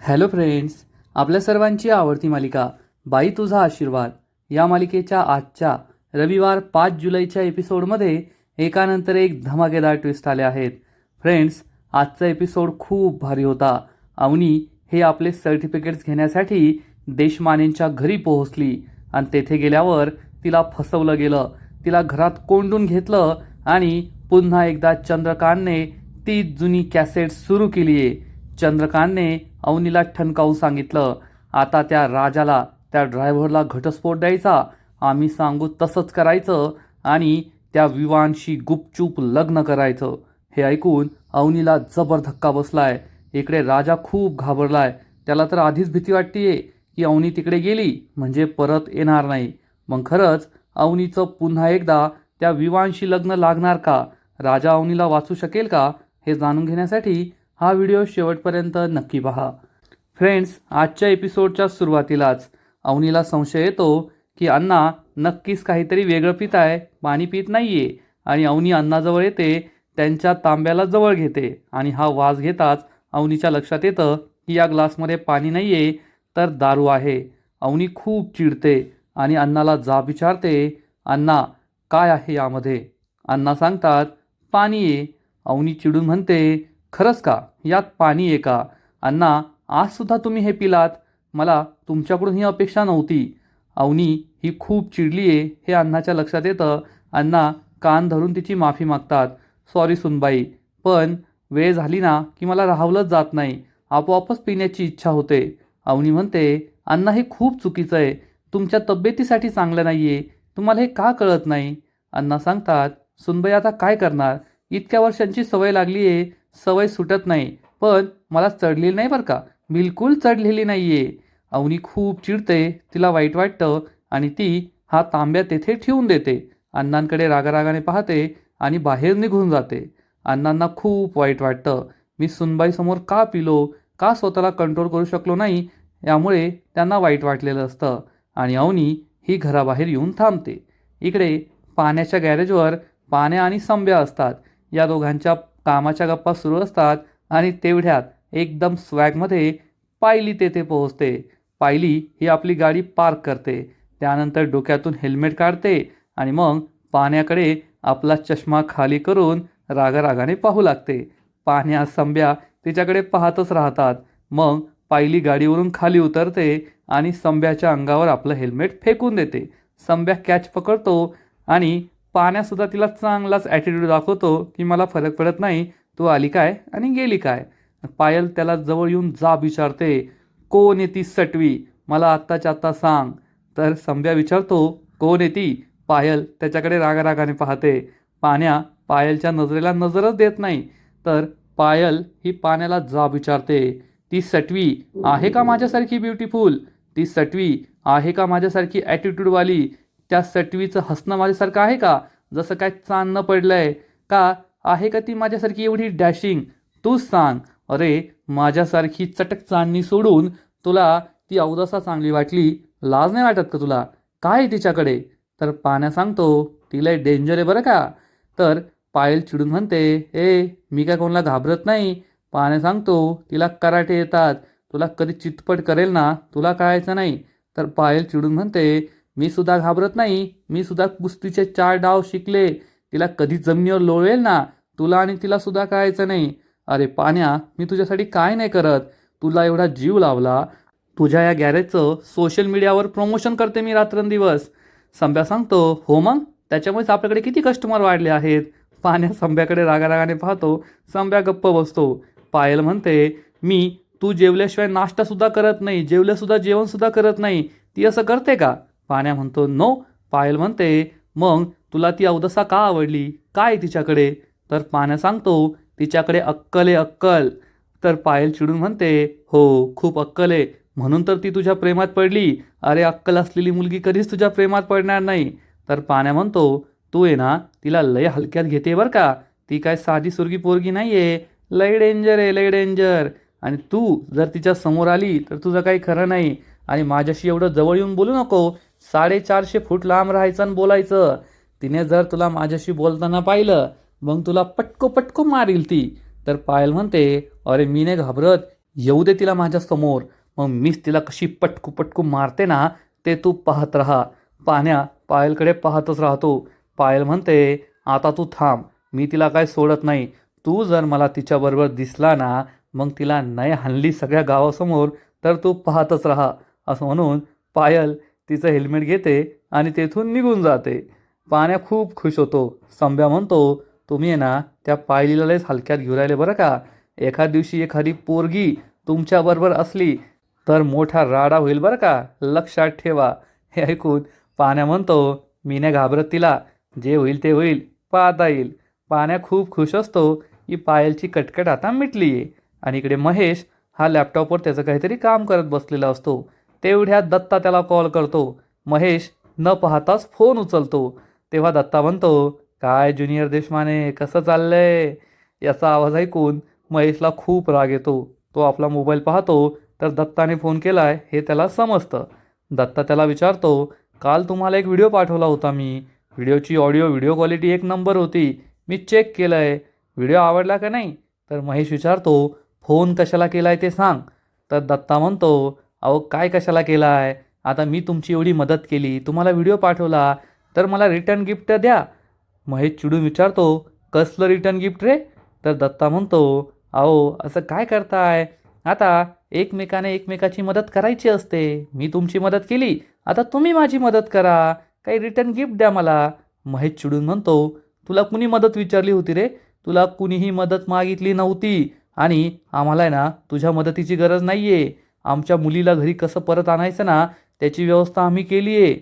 Hello friends, आपल्या सर्वांची आवडती मालिका बाई तुझा आशीर्वाद या मालिकेच्या आजच्या रविवार 5 जुलैच्या एपिसोडमध्ये एकानंतर एक धमाकेदार ट्विस्ट आले आहेत. फ्रेंड्स, आजचा एपिसोड खूप भारी होता. अवनी हे आपले सर्टिफिकेट्स घेण्यासाठी देशमानेंच्या घरी पोहोचली आणि तेथे गेल्यावर तिला फसवलं गेलं. तिला घरात कोंडून घेतलं आणि पुन्हा एकदा चंद्रकांतने ती जुनी कॅसेट सुरू केली आहे. चंद्रकांतने अवनीला ठणकावून सांगितलं, आता त्या राजाला, त्या ड्रायव्हरला घटस्फोट द्यायचा, आम्ही सांगू तसंच करायचं आणि त्या विवानशी गुपचूप लग्न करायचं. हे ऐकून अवनीला जबर धक्का बसलाय. इकडे राजा खूप घाबरलाय. त्याला तर आधीच भीती वाटतेय की अवनी तिकडे गेली म्हणजे परत येणार नाही. मग खरंच अवनीचं पुन्हा एकदा त्या विवानशी लग्न लागणार का? राजा अवनीला वाचू शकेल का? हे जाणून घेण्यासाठी हा व्हिडिओ शेवटपर्यंत नक्की पहा. फ्रेंड्स, आजच्या एपिसोडच्या सुरुवातीलाच अवनीला संशय येतो की अण्णा नक्कीच काहीतरी वेगळं पित आहे, पाणी पित नाहीये. आणि अवनी अण्णाजवळ येते, त्यांच्या तांब्याला जवळ घेते आणि हा वास घेताच अवनीच्या लक्षात येतं की या ग्लासमध्ये पाणी नाहीये तर दारू आहे. अवनी खूप चिडते आणि अण्णाला जाब विचारते, अण्णा काय आहे यामध्ये? अण्णा सांगतात, पाणी आहे. अवनी चिडून म्हणते, खरंच का? यात पाणी आहे का? अण्णा, आज सुद्धा तुम्ही हे पिलात? मला तुमच्याकडून ही अपेक्षा नव्हती. अवनी ही खूप चिडली आहे हे अण्णाच्या लक्षात येतं. अण्णा कान धरून तिची माफी मागतात. सॉरी सुनबाई, पण वेळ झाली ना की मला राहवलंच जात नाही, आपोआपच पिण्याची इच्छा होते. अवनी म्हणते, अण्णा हे खूप चुकीचं आहे, तुमच्या तब्येतीसाठी चांगलं नाही आहे, तुम्हाला हे का कळत नाही? अण्णा सांगतात, सुनबाई आता काय करणार, इतक्या वर्षांची सवय लागली आहे, सवय सुटत नाही. पण मला चढलेली नाही बरं का, बिलकुल चढलेली नाही आहे. अवनी खूप चिडते, तिला वाईट वाटतं आणि ती हा तांब्या तेथे ठेवून देते. अण्णांकडे रागारागाने पाहते आणि बाहेर निघून जाते. अण्णांना खूप वाईट वाटतं. मी सुनबाईसमोर का पिलो, का स्वतःला कंट्रोल करू शकलो नाही, यामुळे त्यांना वाईट वाटलेलं असतं. आणि अवनी ही घराबाहेर येऊन थांबते. इकडे पाण्याच्या गॅरेजवर पाण्या आणि संब्या असतात. या दोघांच्या कामाच्या गप्पा सुरू असतात आणि तेवढ्यात एकदम स्वॅगमध्ये पायली तेथे पोहोचते. पायली ही आपली गाडी पार्क करते. त्यानंतर डोक्यातून हेल्मेट काढते आणि मग पाण्याकडे आपला चष्मा खाली करून रागारागाने पाहू लागते. पाण्या संब्या तिच्याकडे पाहतच राहतात. मग पायली गाडीवरून खाली उतरते आणि संब्याच्या अंगावर आपलं हेल्मेट फेकून देते. संब्या कॅच पकडतो आणि पाण्यासुद्धा तिला चांगलाच ॲटिट्यूड दाखवतो की मला फरक पडत नाही, तू आली काय आणि गेली काय. पायल त्याला जवळ येऊन जाब विचारते, कोण आहे ती सटवी, मला आत्ताच्या आत्ता सांग. तर संब्या विचारतो, कोण आहे ती? पायल त्याच्याकडे रागारागाने पाहते. पाण्या पायलच्या नजरेला नजरच देत नाही. तर पायल ही पाण्याला जाब विचारते, ती सटवी आहे का माझ्यासारखी ब्युटिफुल? ती सटवी आहे का माझ्यासारखी ॲटिट्यूडवाली? त्या सटवीचं हसणं माझ्यासारखं आहे का, जसं काय चांदणं पडलंय का? आहे का ती माझ्यासारखी एवढी डॅशिंग? तूच सांग. अरे, माझ्यासारखी चटक चांदणी सोडून तुला ती अवदसा चांगली वाटली, लाज नाही वाटत का तुला? काय आहे तिच्याकडे? तर पाण्या सांगतो, तिला डेंजर आहे बरं का. तर पायल चिडून म्हणते, मी काय कोणाला घाबरत नाही. पाण्या सांगतो, तिला कराटे येतात, तुला कधी चितपट करेल ना, तुला कळायचं नाही. तर पायल चिडून म्हणते, मी सुद्धा घाबरत नाही, मी सुद्धा कुस्तीचे 4 डाव शिकले, तिला कधी जमिनीवर लोळेल ना, तुला आणि तिला सुद्धा कळायचं नाही. अरे पाण्या, मी तुझ्यासाठी काय नाही करत, तुला एवढा जीव लावला, तुझ्या या गॅरेजचं सोशल मीडियावर प्रमोशन करते मी रात्रंदिवस. संब्या सांगतो, हो मग त्याच्यामुळेच आपल्याकडे किती कस्टमर वाढले आहेत. पाण्या संब्याकडे रागारागाने पाहतो. संब्या गप्प बसतो. पायल म्हणते, तू जेवल्याशिवाय नाश्तासुद्धा करत नाही, जेवल्यासुद्धा जेवणसुद्धा करत नाही, ती असं करते का? पाण्या म्हणतो, नो. पायल म्हणते, मग तुला ती अवदसा का आवडली, काय तिच्याकडे? तर पाण्या सांगतो, तिच्याकडे अक्कल आहे, अक्कल. तर पायल चिडून म्हणते, हो खूप अक्कल आहे, म्हणून तर ती तुझ्या प्रेमात पडली. अरे, अक्कल असलेली मुलगी कधीच तुझ्या प्रेमात पडणार नाही. तर पाण्या म्हणतो, तू आहे ना तिला लय हलक्यात घेते बरं का, ती काय साधी सुरगी पोरगी नाही आहे, लय डेंजर आहे, लय डेंजर. आणि तू जर तिच्या समोर आली तर तुझं काही खरं नाही. आणि माझ्याशी एवढं जवळ येऊन बोलू नको, 450 फूट लांब राहायचं आणि बोलायचं. तिने जर तुला माझ्याशी बोलताना पाहिलं, मग तुला पटको पटको मारील ती. तर पायल म्हणते, अरे मी नाही घाबरत, येऊ दे तिला माझ्यासमोर, मग मीच तिला कशी पटकू पटकू मारते ना, ते तू पाहत राहा. पाण्या पायलकडे पाहतच राहतो. पायल म्हणते, आता तू थांब, मी तिला काय सोडत नाही. तू जर मला तिच्याबरोबर दिसला ना, मग तिला नाही हाणली सगळ्या गावासमोर, तर तू पाहतच राहा. असं म्हणून पायल तिचं हेल्मेट घेते आणि तेथून निघून जाते. पाण्या खूप खुश होतो. संभ्या म्हणतो, तुम्ही आहे ना त्या पायलीला लयच हलक्यात घेऊन राहिले बरं का. एखाद दिवशी एखादी पोरगी तुमच्याबरोबर असली तर मोठा राडा होईल बरं का, लक्षात ठेवा. हे ऐकून पाण्या म्हणतो, मी नाही घाबरत तिला, जे होईल ते होईल, पाहता येईल. पाण्या खूप खुश असतो की पायलची कटकट आता मिटली आहे. आणि इकडे महेश हा लॅपटॉपवर त्याचं काहीतरी काम करत बसलेला असतो. तेवढ्यात दत्ता त्याला कॉल करतो. महेश न पाहताच फोन उचलतो. तेव्हा दत्ता म्हणतो, काय ज्युनियर देशमाने, कसं चाललंय? याचा आवाज ऐकून महेशला खूप राग येतो. तो आपला मोबाईल पाहतो तर दत्ताने फोन केलाय हे त्याला समजतं. दत्ता त्याला विचारतो, काल तुम्हाला एक व्हिडिओ पाठवला होता मी. व्हिडिओची व्हिडिओ क्वालिटी एक नंबर होती. मी चेक केलं आहे. व्हिडिओ आवडला का नाही? तर महेश विचारतो, फोन कशाला केलाय ते सांग. तर दत्ता म्हणतो, अहो काय कशाला केला आहे? आता मी तुमची एवढी मदत केली, तुम्हाला व्हिडिओ पाठवला, तर मला रिटर्न गिफ्ट द्या. महेश चिडून विचारतो, कसलं रिटर्न गिफ्ट रे? तर दत्ता म्हणतो, अहो असं काय करताय? आता एकमेकाने एकमेकाची मदत करायची असते. मी तुमची मदत केली, आता तुम्ही माझी मदत करा. काही रिटर्न गिफ्ट द्या मला. महेश चिडून म्हणतो, तुला कुणी मदत विचारली होती रे? तुला कुणीही मदत मागितली नव्हती. आणि आम्हाला आहे ना तुझ्या मदतीची गरज नाही आहे. आमच्या मुलीला घरी कसं परत आणायचं ना, त्याची व्यवस्था आम्ही केली आहे.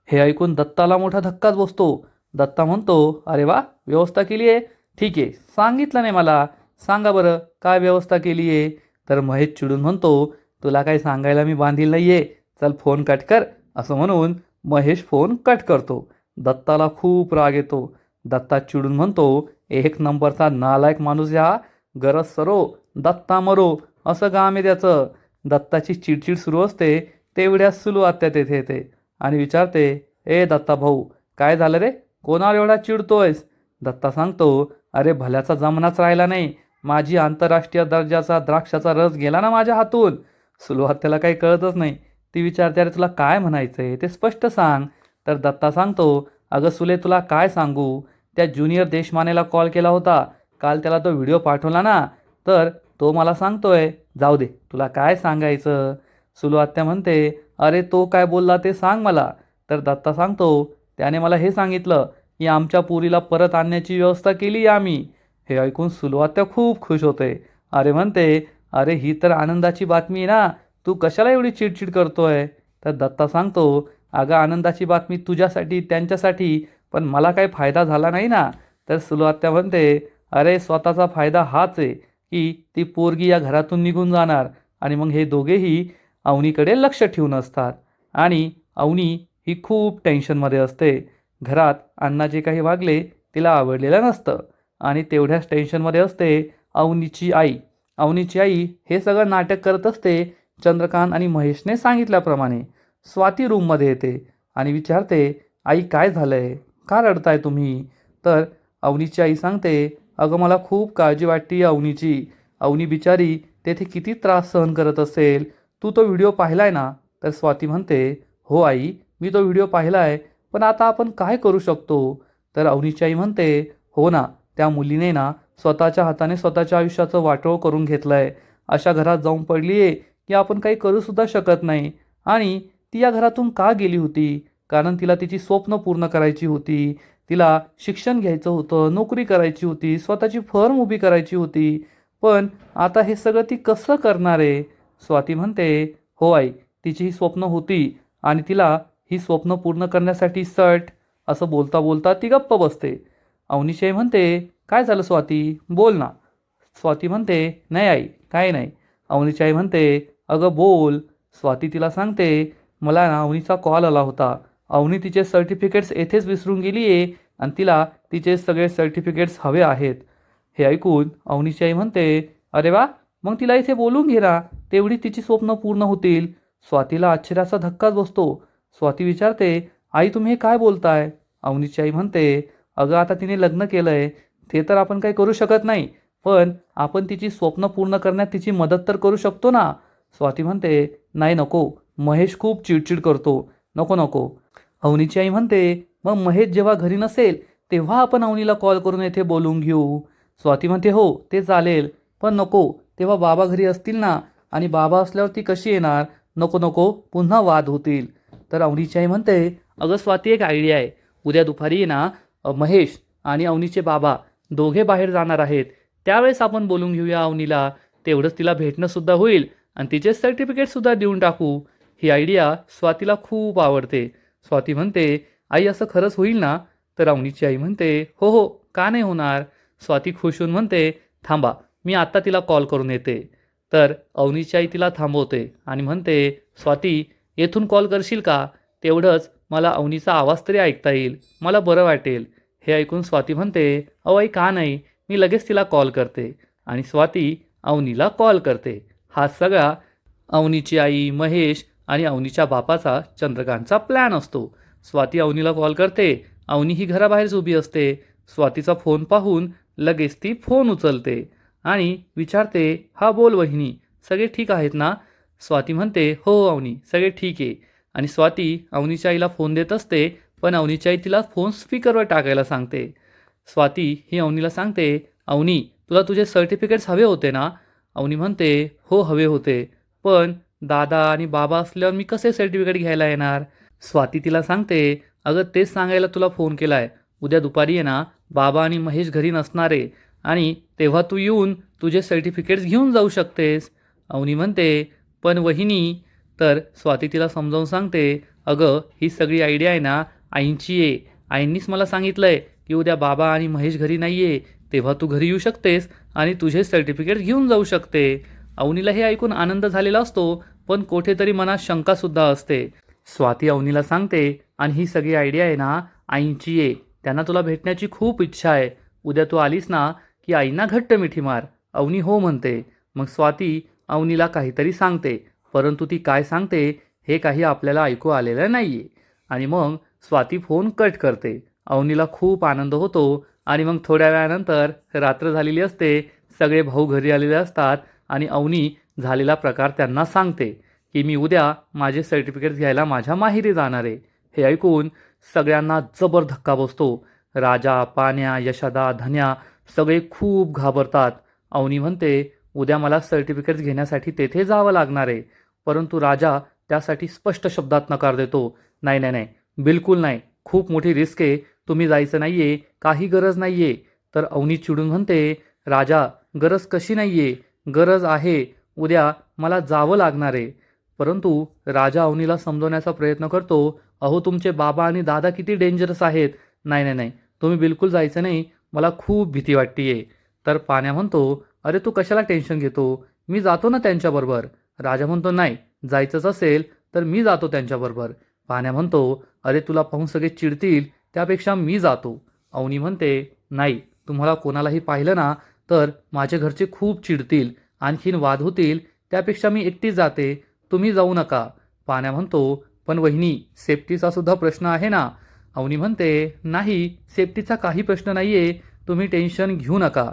हे ऐकून दत्ताला मोठा धक्काच बसतो. दत्ता म्हणतो, अरे वा, व्यवस्था केली आहे? ठीक आहे, सांगितलं नाही मला. सांगा बरं काय व्यवस्था केली आहे? तर महेश चिडून म्हणतो, तुला काही सांगायला मी बांधील नाही आहे, चल फोन कट कर. असं म्हणून महेश फोन कट करतो. दत्ताला खूप राग येतो. दत्ता चिडून म्हणतो, एक नंबरचा नालायक माणूस या, गरज सरो दत्ता मरो, असं काम आहे त्याचं. दत्ताची चिडचिड सुरू असते. तेवढ्यात सुलू आत्या तेथे येते आणि विचारते, ए दत्ता भाऊ, काय झालं रे? कोणावर एवढा चिडतोयस? दत्ता सांगतो, अरे भल्याचा जमनाच राहिला नाही. माझी आंतरराष्ट्रीय दर्जाचा द्राक्षाचा रस गेला ना माझ्या हातून. सुलभात त्याला काही कळतच नाही. ती विचारते, अरे तुला काय म्हणायचंय ते स्पष्ट सांग. तर दत्ता सांगतो, अगं सुले, तुला काय सांगू, त्या ज्युनियर देशमानेला कॉल केला होता काल, त्याला तो व्हिडिओ पाठवला ना, तर तो मला सांगतोय, जाऊ दे तुला काय सांगायचं. सुलू आत्या म्हणते, अरे तो काय बोलला ते सांग मला. तर दत्ता सांगतो, त्याने मला हे सांगितलं की आमच्या पुरीला परत आणण्याची व्यवस्था केली आम्ही. हे ऐकून सुलवात्या खूप खुश होते. अरे म्हणते, अरे ही तर आनंदाची बातमी आहे ना, तू कशाला एवढी चिडचिड करतोय? तर दत्ता सांगतो, अगं आनंदाची बातमी तुझ्यासाठी त्यांच्यासाठी, पण मला काही फायदा झाला नाही ना. तर सुलवात्या म्हणते, अरे स्वतःचा फायदा हाच आहे की ती पोरगी या घरातून निघून जाणार आणि मग हे दोघेही अवनीकडे लक्ष ठेवून असतात. आणि अवनी ही खूप टेन्शनमध्ये असते. घरात अण्णा जे काही वागले तिला आवडलेलं नसतं. आणि तेवढ्याच टेन्शनमध्ये असते अवनीची आई. अवनीची आई हे सगळं नाटक करत असते चंद्रकांत आणि महेशने सांगितल्याप्रमाणे. स्वाती रूममध्ये येते आणि विचारते, आई काय झालंय, का रडताय तुम्ही? तर अवनीची आई सांगते, अगं मला खूप काळजी वाटते अवनीची. अवनी बिचारी तेथे किती त्रास सहन करत असेल. तू तो व्हिडिओ पाहिलाय ना? तर स्वाती म्हणते, हो आई, मी तो व्हिडिओ पाहिलाय, पण आता आपण काय करू शकतो? तर अवनीची आई म्हणते, हो ना, त्या मुलीने ना स्वतःच्या हाताने स्वतःच्या आयुष्याचं वाटोळ करून घेतलंय. अशा घरात जाऊन पडलीये की आपण काही करू सुद्धा शकत नाही. आणि ती या घरातून का गेली होती? कारण तिला तिची स्वप्न पूर्ण करायची होती. तिला शिक्षण घ्यायचं होतं, नोकरी करायची होती, स्वतःची फर्म उभी करायची होती. पण आता हे सगळं ती कसं करणार आहे? स्वाती म्हणते, हो आई, तिची ही स्वप्न होती आणि तिला ही स्वप्न पूर्ण करण्यासाठी सट. असं बोलता बोलता ती गप्प बसते. अवनीची आई म्हणते, काय झालं स्वाती, बोल ना. स्वाती म्हणते, नाही आई, काय नाही. अवनीची आई म्हणते, अगं बोल. स्वाती तिला सांगते, मला ना अवनीचा कॉल आला होता. अवनी तिचे सर्टिफिकेट्स येथेच विसरून गेली आहे आणि तिला तिचे सगळे सर्टिफिकेट्स हवे आहेत. हे ऐकून अवनीची आई म्हणते, अरे वा, मग तिला इथे बोलून घे ना, तेवढी तिची स्वप्न पूर्ण होतील. स्वातीला आश्चर्याचा धक्काच बसतो. स्वाती विचारते, आई तुम्ही हे काय बोलताय? अवनीची आई म्हणते, अगं आता तिने लग्न केलंय, ते तर आपण काही करू शकत नाही. पण आपण तिची स्वप्न पूर्ण करण्यात तिची मदत तर करू शकतो ना. स्वाती म्हणते, नाही नको, महेश खूप चिडचिड करतो, नको नको. अवनीची आई म्हणते, मग महेश जेव्हा घरी नसेल तेव्हा आपण अवनीला कॉल करून येथे बोलून घेऊ. स्वाती म्हणते, हो ते चालेल, पण नको, तेव्हा बाबा घरी असतील ना, आणि बाबा असल्यावर ती कशी येणार, नको नको, पुन्हा वाद होतील. तर अवनीची आई म्हणते, अगं स्वाती, एक आयडिया आहे. उद्या दुपारी ना महेश आणि अवनीचे बाबा दोघे बाहेर जाणार आहेत, त्यावेळेस आपण बोलून घेऊया अवनीला, तेवढंच तिला भेटणंसुद्धा होईल आणि तिचे सर्टिफिकेटसुद्धा देऊन टाकू. ही आयडिया स्वातीला खूप आवडते. स्वाती म्हणते, आई असं खरंच होईल ना. तर अवनीची आई म्हणते, हो हो, का नाही होणार. स्वाती खुश होऊन म्हणते, थांबा, मी आत्ता तिला कॉल करून येते. तर अवनीची आई तिला थांबवते आणि म्हणते, स्वाती, येथून कॉल करशील का, तेवढंच मला अवनीचा आवाज तरी ऐकता येईल, मला बरं वाटेल. हे ऐकून स्वाती म्हणते, अहो आई, का नाही, मी लगेच तिला कॉल करते. आणि स्वाती अवनीला कॉल करते. हा सगळा अवनीची आई, महेश आणि अवनीच्या बापाचा चंद्रकांतचा प्लॅन असतो. स्वाती अवनीला कॉल करते. अवनी ही घराबाहेरच उभी असते. स्वातीचा फोन पाहून लगेच ती फोन उचलते आणि विचारते, हा बोल वहिनी, सगळे ठीक आहेत ना. स्वाती म्हणते, हो अवनी, सगळे ठीक आहे. आणि स्वाती अवनीच्या आईला फोन देत असते, पण अवनीची आई तिला फोन स्पीकरवर टाकायला सांगते. स्वाती ही अवनीला सांगते, अवनी, तुला तुझे सर्टिफिकेट्स हवे होते ना. अवनी म्हणते, हो हवे होते, पण दादा आणि बाबा असल्यावर मी कसे सर्टिफिकेट घ्यायला येणार. स्वाती तिला सांगते, अगं तेच सांगायला तुला फोन केला आहे. उद्या दुपारी आहे ना, बाबा आणि महेश घरी नसणार आहे आणि तेव्हा तू येऊन तुझे सर्टिफिकेट्स घेऊन जाऊ शकतेस. अवनी म्हणते, पण वहिनी. तर स्वाती तिला समजावून सांगते, अगं ही सगळी आयडिया आहे ना आईंची आहे. आईंनीच मला सांगितलं आहे की उद्या बाबा आणि महेश घरी नाही आहे, तेव्हा तू घरी येऊ शकतेस आणि तुझे सर्टिफिकेट घेऊन जाऊ शकते. अवनीला हे ऐकून आनंद झालेला असतो, पण कुठेतरी मनात शंकासुद्धा असते. स्वाती अवनीला सांगते, आणि ही सगळी आयडिया आहे ना आईंची आहे, त्यांना तुला भेटण्याची खूप इच्छा आहे. उद्या तू आलीस ना की आईंना घट्ट मिठी मार. अवनी हो म्हणते. मग स्वाती अवनीला काहीतरी सांगते, परंतु ती काय सांगते हे काही आपल्याला ऐकू आलेलं नाही आहे. आणि मग स्वाती फोन कट करते. अवनीला खूप आनंद होतो आणि मग थोड्या वेळानंतर रात्र झालेली असते. सगळे भाऊ घरी आलेले असतात आणि अवनी झालेला प्रकार त्यांना सांगते की मी उद्या माझे सर्टिफिकेट्स घ्यायला माझ्या माहेरी जाणार आहे. हे ऐकून सगळ्यांना जबर धक्का बसतो. राजा, पाण्या, यशोदा, धन्या सगळे खूप घाबरतात. अवनी म्हणते, उद्या मला सर्टिफिकेट्स घेण्यासाठी तेथे जावं लागणार आहे. परंतु राजा त्यासाठी स्पष्ट शब्दात नकार देतो. नाही नाही नाही, बिलकुल नाही, खूप मोठी रिस्क आहे, तुम्ही जायचं नाही आहे, काही गरज नाही आहे. तर अवनी चिडून म्हणते, राजा, गरज कशी नाही आहे, गरज आहे, उद्या मला जावं लागणार आहे. परंतु राजा अवनीला समजवण्याचा प्रयत्न करतो, अहो तुमचे बाबा आणि दादा किती डेंजरस आहेत, नाही नाही नाही, तुम्ही बिलकुल जायचं नाही, मला खूप भीती वाटते. तर पाण्या म्हणतो, अरे तू कशाला टेन्शन घेतो, मी जातो ना त्यांच्याबरोबर. राजा म्हणतो, नाही, जायचंच असेल तर मी जातो त्यांच्याबरोबर. पाण्या म्हणतो, अरे तुला पाहून सगळे चिडतील, त्यापेक्षा मी जातो. अवनी म्हणते, नाही, तुम्हाला कोणालाही पाहिलं ना तर माझे घरचे खूप चिडतील, आणखीन वाद होतील, त्यापेक्षा मी एकटीच जाते, तुम्ही जाऊ नका. पाण्या म्हणतो, पण वहिनी, सेफ्टीचा सुद्धा प्रश्न आहे ना. अवनी म्हणते, नाही, सेफ्टीचा काही प्रश्न नाही आहे, तुम्ही टेन्शन घेऊ नका,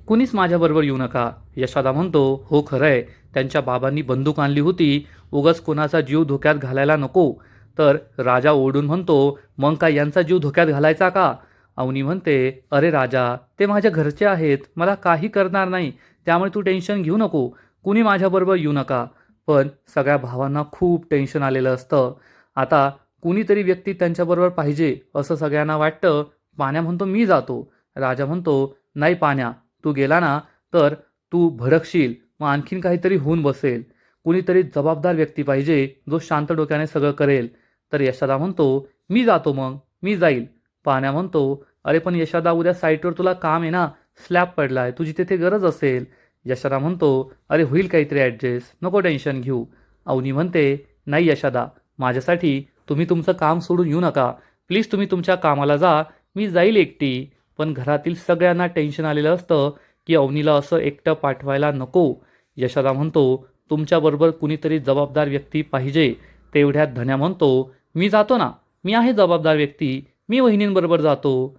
कुणीच माझ्याबरोबर येऊ नका. यशोदा म्हणतो, हो खरं आहे, त्यांच्या बाबांनी बंदूक आणली होती, उगाच कोणाचा जीव धोक्यात घालायला नको. तर राजा ओरडून म्हणतो, मग काय यांचा जीव धोक्यात घालायचा का. अवनी म्हणते, अरे राजा, ते माझ्या घरचे आहेत, मला काही करणार नाही, त्यामुळे तू टेन्शन घेऊ नको, कुणी माझ्याबरोबर येऊ नका. पण सगळ्या भावांना खूप टेन्शन आलेलं असतं. आता कुणीतरी व्यक्ती त्यांच्याबरोबर पाहिजे असं सगळ्यांना वाटतं. पाण्या म्हणतो, मी जातो. राजा म्हणतो, नाही पाण्या, तू गेला ना तर तू भडकशील, मग आणखीन काहीतरी होऊन बसेल, कुणीतरी जबाबदार व्यक्ती पाहिजे जो शांत डोक्याने सगळं करेल. तर यशोदा म्हणतो, मी जातो, मग मी जाईल. पाण्या म्हणतो, अरे पण यशोदा, उद्या साईटवर तुला काम आहे ना, स्लॅब पडलाय, तुझी तिथे गरज असेल. यशोदा म्हणतो, अरे होईल काहीतरी ॲडजस्ट, नको टेन्शन घेऊ. अवनी म्हणते, नाही यशोदा, माझ्यासाठी तुम्ही तुमचं काम सोडून येऊ नका, प्लीज तुम्ही तुमच्या कामाला जा, मी जाईल एकटी. पण घरातील सगळ्यांना टेन्शन आलेलं असतं की अवनीला असं एकटं पाठवायला नको. यशोदा म्हणतो, तुमच्याबरोबर कुणीतरी जबाबदार व्यक्ती पाहिजे. तेवढ्यात धन्या म्हणतो, मी जातो ना, मी आहे जबाबदार व्यक्ती, मी वहिनींबरोबर जातो.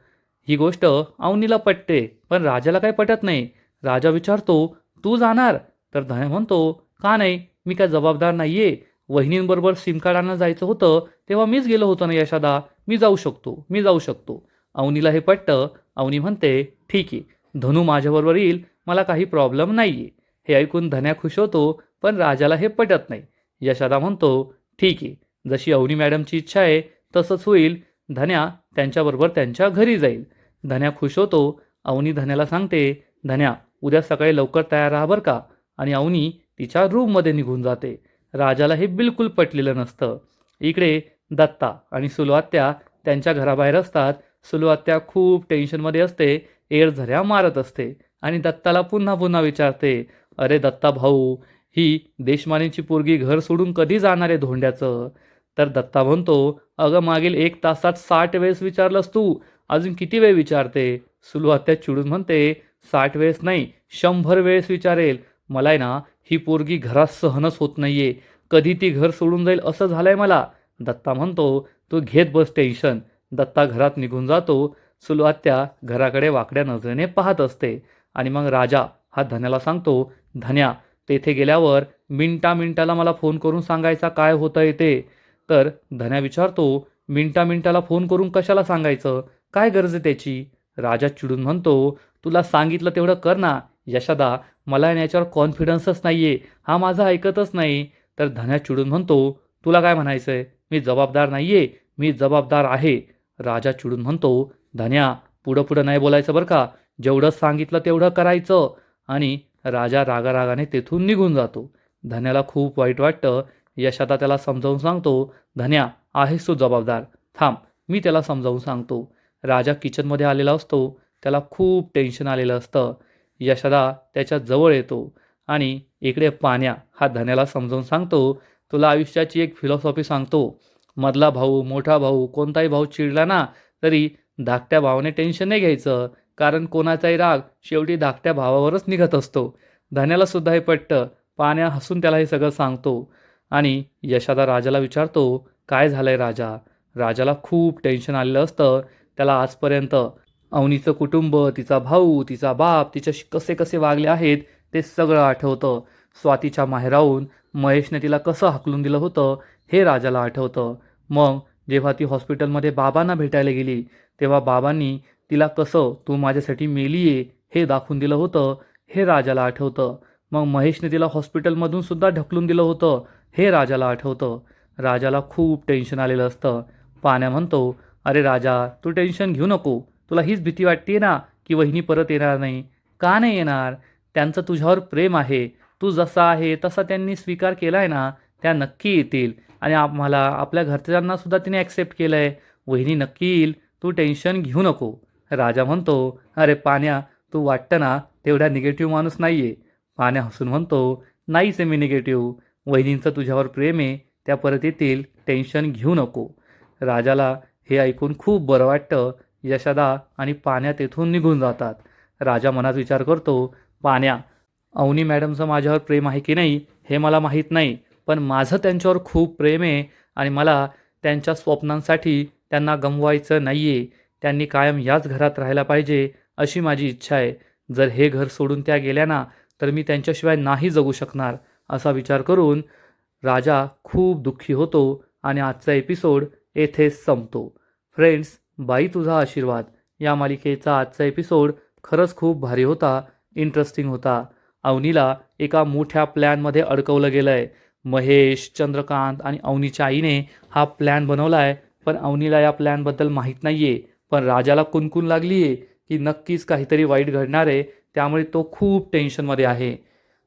ही गोष्ट अवनीला पटते, पण राजाला काही पटत नाही. राजा विचारतो, तू जाणार? तर धन्या म्हणतो, का नाही, मी काय जबाबदार नाहीये? वहिनींबरोबर सिम कार्ड आणायला जायचं होतं तेव्हा मीच गेलो होतो ना यशादा, मी जाऊ शकतो, मी जाऊ शकतो. अवनीला हे पटतं. अवनी म्हणते, ठीक आहे, धनू माझ्याबरोबर येईल, मला काही प्रॉब्लेम नाहीये. हे ऐकून धन्या खुश होतो, पण राजाला हे पटत नाही. यशादा म्हणतो, ठीक आहे, जशी अवनी मॅडमची इच्छा आहे तसंच होईल. धन्या त्यांच्याबरोबर त्यांच्या घरी जाईल. धन्या खुश होतो. अवनी धन्याला सांगते, धन्या उद्या सकाळी लवकर तयार राहा बरं का. आणि अवनी तिच्या रूममध्ये निघून जाते. राजाला हे बिलकुल पटलेलं नसतं. इकडे दत्ता आणि सुलू-आत्या त्यांच्या घराबाहेर असतात. सुलू-आत्या खूप टेन्शनमध्ये असते, एरझऱ्या मारत असते आणि दत्ताला पुन्हा पुन्हा विचारते, अरे दत्ता भाऊ, ही देशमानेची पोरगी घर सोडून कधी जाणार आहे धोंड्याचं? तर दत्ता म्हणतो, अगं मागील 1 तासात 60 वेळेस विचारलंस तू, अजून किती वेळ विचारते? सुलू-आत्या चिडून म्हणते, 60 वेळेस नाही, 100 वेळेस विचारेल. मला आहे ना, ही पोरगी घरात सहनच होत नाहीये. कधी ती घर सोडून जाईल असं झालंय मला. दत्ता म्हणतो, तू घेत बस टेन्शन. दत्ता घरात निघून जातो. सुलू-आत्या घराकडे वाकड्या नजरेने पाहत असते. आणि मग राजा हा धन्याला सांगतो, धन्या तेथे गेल्यावर मिनिटाला मला फोन करून सांगायचा काय होतंय ते. तर धन्या विचारतो, मिनिटाला फोन करून कशाला सांगायचं, काय गरज आहे त्याची? राजा चिडून म्हणतो, तुला सांगितलं तेवढं कर ना यशादा, मला याच्यावर कॉन्फिडन्सच नाहीये, हा माझा ऐकतच नाही. तर धन्या चिडून म्हणतो, तुला काय म्हणायचंय, मी जबाबदार नाहीये, मी जबाबदार आहे. राजा चिडून म्हणतो, धन्या पुढं पुढं नाही बोलायचं बरं का, जेवढं सांगितलं तेवढं करायचं. आणि राजा रागारागाने तेथून निघून जातो. धन्याला खूप वाईट वाटतं. यशादा त्याला समजावून सांगतो, धन्या आहेस तू जबाबदार, थांब मी त्याला समजावून सांगतो. राजा किचनमध्ये आलेला असतो. त्याला खूप टेन्शन आलेलं असतं. यशदा त्याच्या जवळ येतो आणि इकडे पाण्या हा धन्याला समजावून सांगतो, तुला आयुष्याची एक फिलॉसॉफी सांगतो, मधला भाऊ, मोठा भाऊ, कोणताही भाऊ चिडला ना तरी धाकट्या भावाने टेन्शन नाही घ्यायचं, कारण कोणाचाही राग शेवटी धाकट्या भावावरच निघत असतो. धन्याला सुद्धा हे पटतं. पाण्या हसून त्याला हे सगळं सांगतो. आणि यशादा राजाला विचारतो, काय झालंय राजा? राजाला खूप टेन्शन आलेलं असतं. त्याला आजपर्यंत अवनीचं कुटुंब, तिचा भाऊ, तिचा बाप तिच्याशी कसे कसे वागले आहेत ते सगळं आठवतं. स्वातीच्या माहेराहून महेशने तिला कसं हाकलून दिलं होतं हे राजाला आठवतं. मग जेव्हा ती हॉस्पिटलमध्ये बाबांना भेटायला गेली तेव्हा बाबांनी तिला कसं तू माझ्यासाठी मेलीये हे दाखवून दिलं होतं हे राजाला आठवतं. मग महेशने तिला हॉस्पिटलमधून सुद्धा ढकलून दिलं होतं हे राजाला आठवतं. राजाला खूप टेन्शन आलेलं असतं. पाण्या म्हणतो, अरे राजा तू टेन्शन घेऊ नको, तुला हीच भीती वाटते ना की वहिनी परत येणार नाही? का नाही येणार? त्यांचं तुझ्यावर प्रेम आहे. तू जसा आहे तसा त्यांनी स्वीकार केला आहे ना, त्या नक्की येतील. आणि आम्हाला आपल्या घरच्यांना सुद्धा तिने ॲक्सेप्ट केलं आहे. वहिनी नक्की येईल, तू टेन्शन घेऊ नको. राजा म्हणतो, अरे पाण्या तू वाटतं ना तेवढा निगेटिव्ह माणूस नाही आहे. पाण्या हसून म्हणतो, नाहीच आहे मी निगेटिव्ह. वहिनींचं तुझ्यावर प्रेम आहे, त्या परत येतील, टेन्शन घेऊ नको. राजाला हे ऐकून खूप बरं वाटतं. यशदा आणि पाण्या तेथून निघून जातात. राजा मनात विचार करतो, पाण्या, अवनी मॅडमचं माझ्यावर प्रेम आहे की नाही हे मला माहीत नाही, पण माझं त्यांच्यावर खूप प्रेम आहे आणि मला त्यांच्या स्वप्नांसाठी त्यांना गमवायचं नाही आहे. त्यांनी कायम याच घरात राहायला पाहिजे अशी माझी इच्छा आहे. जर हे घर सोडून त्या गेल्या ना तर मी त्यांच्याशिवाय नाही जगू शकणार. असा विचार करून राजा खूप दुःखी होतो आणि आजचा एपिसोड येथेच संपतो. फ्रेंड्स, बाई तुझा आशीर्वाद या मालिकेचा आजचा एपिसोड खरंच खूप भारी होता, इंटरेस्टिंग होता. अवनीला एका मोठ्या प्लॅनमध्ये अडकवलं गेलं आहे. महेश, चंद्रकांत आणि अवनीच्या आईने हा प्लॅन बनवला आहे, पण अवनीला या प्लॅनबद्दल माहीत नाही आहे. पण राजाला कुणकुण लागली आहे की नक्कीच काहीतरी वाईट घडणार आहे, त्यामुळे तो खूप टेन्शनमध्ये आहे.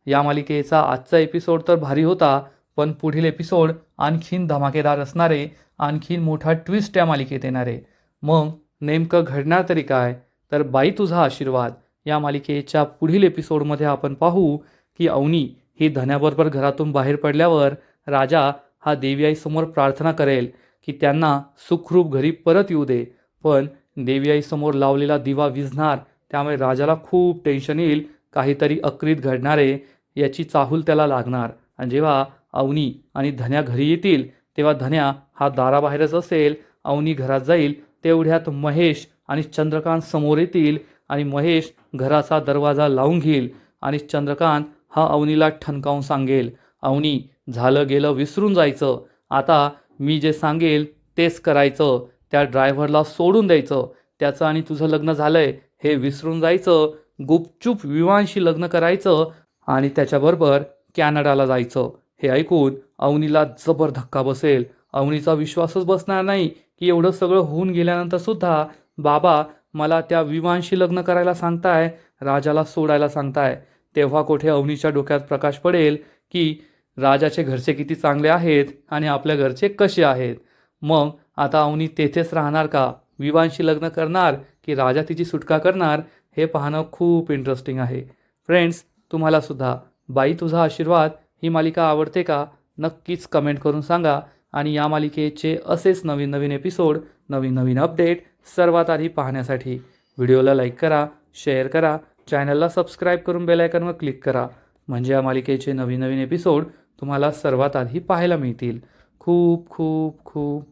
या मालिकेचा आजचा एपिसोड तर भारी होता, पण पुढील एपिसोड आणखीन धमाकेदार असणार आहे. आणखीन मोठा ट्विस्ट या मालिकेत येणार आहे. मग नेमकं घडणार तरी काय? तर बाई तुझा आशीर्वाद या मालिकेच्या पुढील एपिसोडमध्ये आपण पाहू की अवनी ही धन्याबरोबर घरातून बाहेर पडल्यावर राजा हा देवी आईसमोर प्रार्थना करेल की त्यांना सुखरूप घरी परत येऊ दे. पण देवी आईसमोर लावलेला दिवा विझणार, त्यामुळे राजाला खूप टेन्शन येईल. काहीतरी अक्रीत घडणार आहे याची चाहूल त्याला लागणार. आणि जेव्हा अवनी आणि धन्या घरी येतील तेव्हा धन्या हा दाराबाहेरच असेल. अवनी घरात जाईल तेवढ्यात महेश आणि चंद्रकांत समोर येतील आणि महेश घराचा दरवाजा लावून घेईल आणि चंद्रकांत हा अवनीला ठणकावून सांगेल, अवनी झालं गेलं विसरून जायचं, आता मी जे सांगेल तेच करायचं, त्या ड्रायव्हरला सोडून द्यायचं, त्याचं आणि तुझं लग्न झालंय हे विसरून जायचं, गुपचूप विवांशी लग्न करायचं आणि त्याच्याबरोबर कॅनडाला जायचं. हे ऐकून अवनीला जबर धक्का बसेल. अवनीचा विश्वासच बसणार नाही की एवढं सगळं होऊन गेल्यानंतर सुद्धा बाबा मला त्या विवांशी लग्न करायला सांगताय, राजाला सोडायला सांगताय. तेव्हा कुठे अवनीच्या डोक्यात प्रकाश पडेल की राजाचे घरचे किती चांगले आहेत आणि आपल्या घरचे कसे आहेत. मग आता अवनी तेथेच राहणार का, विवांशी लग्न करणार की राजा तिची सुटका करणार, हे पाहणं खूप इंटरेस्टिंग आहे. फ्रेंड्स, तुम्हाला सुद्धा बाई तुझा आशीर्वाद ही मालिका आवडते का? नक्कीच कमेंट करून सांगा. आणि या मालिकेचे असेच नवीन नवीन एपिसोड, नवीन नवीन अपडेट सर्वात आधी पाहण्यासाठी व्हिडिओला लाईक करा, शेअर करा, चॅनलला सबस्क्राईब करून बेल आयकॉनवर क्लिक करा. म्हणजे या मालिकेचे नवीन नवीन एपिसोड तुम्हाला सर्वात आधी पाहायला मिळतील. खूप खूप खूप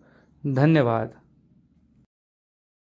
धन्यवाद.